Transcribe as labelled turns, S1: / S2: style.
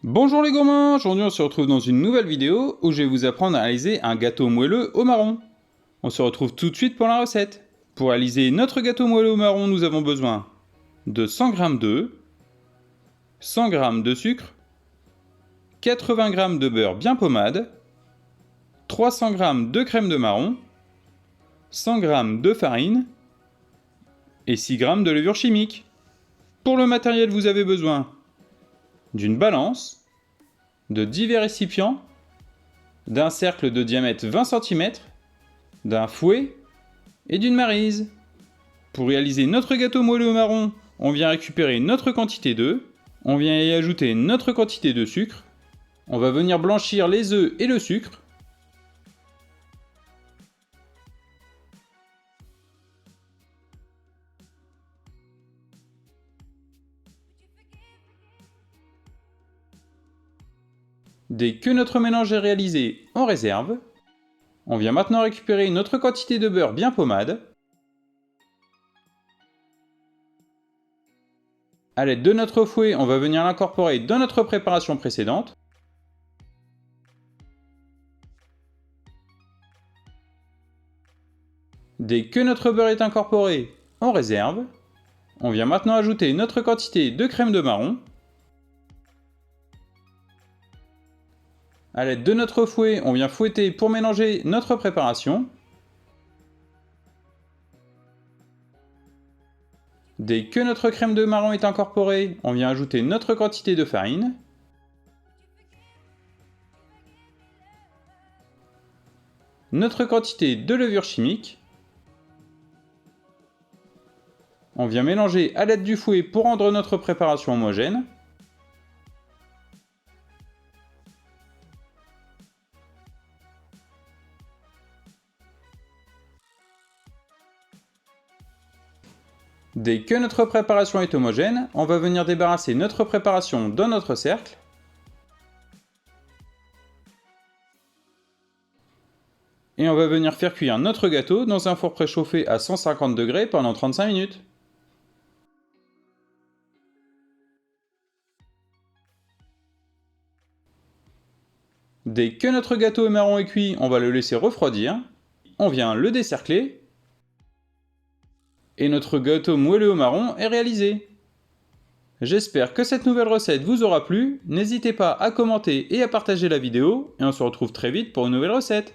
S1: Bonjour les gourmands, aujourd'hui on se retrouve dans une nouvelle vidéo où je vais vous apprendre à réaliser un gâteau moelleux au marron. On se retrouve tout de suite pour la recette. Pour réaliser notre gâteau moelleux au marron, nous avons besoin de 100 g d'œufs, 100 g de sucre, 80 g de beurre bien pommade, 300 g de crème de marron, 100 g de farine et 6 g de levure chimique. Pour le matériel, vous avez besoin d'une balance, de divers récipients, d'un cercle de diamètre 20 cm, d'un fouet et d'une maryse. Pour réaliser notre gâteau moelleux au marron, on vient récupérer notre quantité d'œufs, on vient y ajouter notre quantité de sucre, on va venir blanchir les œufs et le sucre, dès que notre mélange est réalisé, on réserve. On vient maintenant récupérer notre quantité de beurre bien pommade. A l'aide de notre fouet, on va venir l'incorporer dans notre préparation précédente. Dès que notre beurre est incorporé, on réserve. On vient maintenant ajouter notre quantité de crème de marron. A l'aide de notre fouet, on vient fouetter pour mélanger notre préparation. Dès que notre crème de marron est incorporée, on vient ajouter notre quantité de farine. Notre quantité de levure chimique. On vient mélanger à l'aide du fouet pour rendre notre préparation homogène. Dès que notre préparation est homogène, on va venir débarrasser notre préparation dans notre cercle. Et on va venir faire cuire notre gâteau dans un four préchauffé à 150 degrés pendant 35 minutes. Dès que notre gâteau marron est cuit, on va le laisser refroidir. On vient le décercler. Et notre gâteau moelleux au marron est réalisé. J'espère que cette nouvelle recette vous aura plu. N'hésitez pas à commenter et à partager la vidéo. Et on se retrouve très vite pour une nouvelle recette.